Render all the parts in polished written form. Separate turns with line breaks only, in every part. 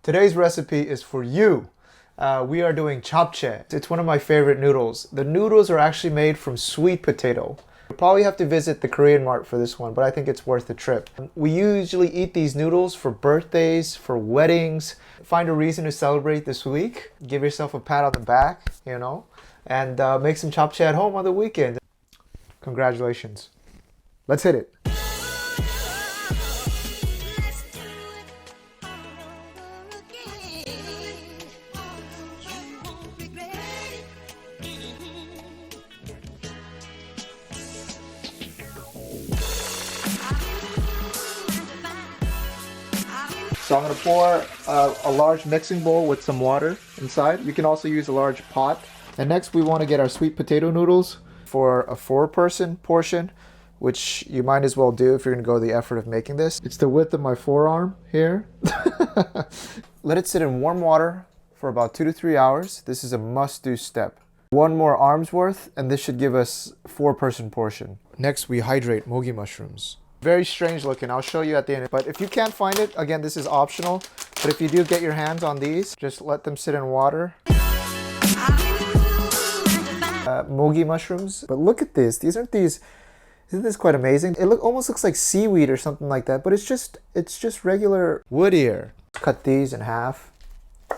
Today's recipe is for you. We are doing japchae. It's one of my favorite noodles. The noodles are actually made from sweet potato. You'll probably have to visit the Korean mart for this one, but I think it's worth the trip. We usually eat these noodles for birthdays, for weddings. Find a reason to celebrate this week. Give yourself a pat on the back, and make some japchae at home on the weekend. Congratulations. Let's hit it. So I'm going to pour a large mixing bowl with some water inside. You can also use a large pot. And next we want to get our sweet potato noodles for a 4-person portion, which you might as well do if you're going to go the effort of making this. It's the width of my forearm here. Let it sit in warm water for about 2 to 3 hours. This is a must-do step. One more arm's worth, and this should give us a 4-person portion. Next, we hydrate mogi mushrooms. Very strange looking. I'll show you at the end. But if you can't find it, again, this is optional. But if you do get your hands on these, just let them sit in water. Mogi mushrooms. But look at this. Isn't this quite amazing? It almost looks like seaweed or something like that. But it's just regular wood ear. Cut these in half,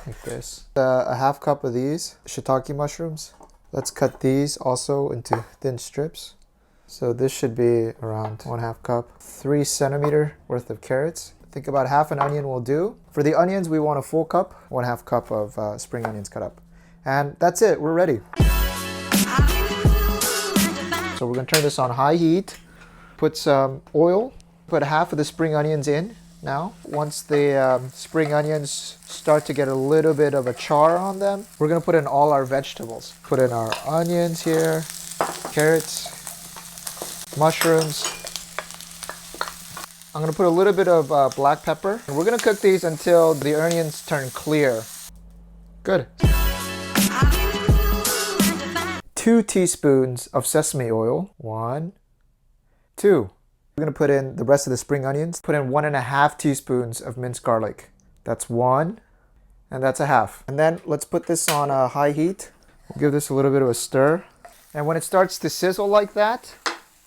like this. A half cup of these shiitake mushrooms. Let's cut these also into thin strips. So this should be around 1/2 cup. 3 centimeter worth of carrots. I think about half an onion will do. For the onions, we want a full cup, 1/2 cup of spring onions cut up. And that's it, we're ready. So we're gonna turn this on high heat. Put some oil. Put half of the spring onions in now. Once the spring onions start to get a little bit of a char on them, we're gonna put in all our vegetables. Put in our onions here, carrots, mushrooms. I'm gonna put a little bit of black pepper. And we're gonna cook these until the onions turn clear. Good. 2 teaspoons of sesame oil. 1, 2. We're gonna put in the rest of the spring onions. Put in 1.5 teaspoons of minced garlic. That's 1, and that's a half. And then let's put this on a high heat. We'll give this a little bit of a stir. And when it starts to sizzle like that,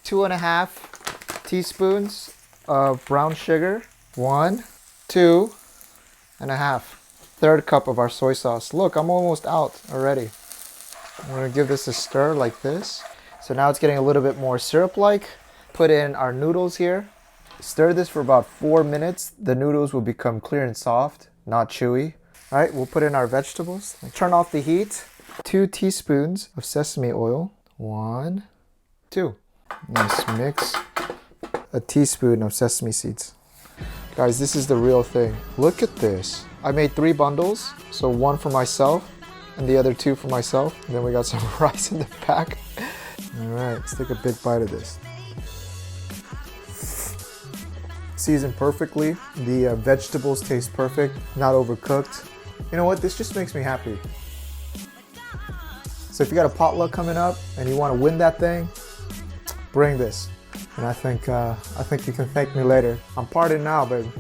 2.5 teaspoons of brown sugar. 1, 2.5. 1/3 cup of our soy sauce. Look, I'm almost out already. I'm gonna give this a stir like this. So now it's getting a little bit more syrup-like. Put in our noodles here. Stir this for about 4 minutes. The noodles will become clear and soft, not chewy. All right, we'll put in our vegetables. Turn off the heat. 2 teaspoons of sesame oil. 1, 2. Nice mix. A teaspoon of sesame seeds. Guys, this is the real thing. Look at this. I made 3 bundles. So 1 for myself and the other 2 for myself. And then we got some rice in the back. All right, let's take a big bite of this. Seasoned perfectly. The vegetables taste perfect, not overcooked. You know what? This just makes me happy. So if you got a potluck coming up and you want to win that thing, bring this, and I think you can thank me later. I'm partying now, baby.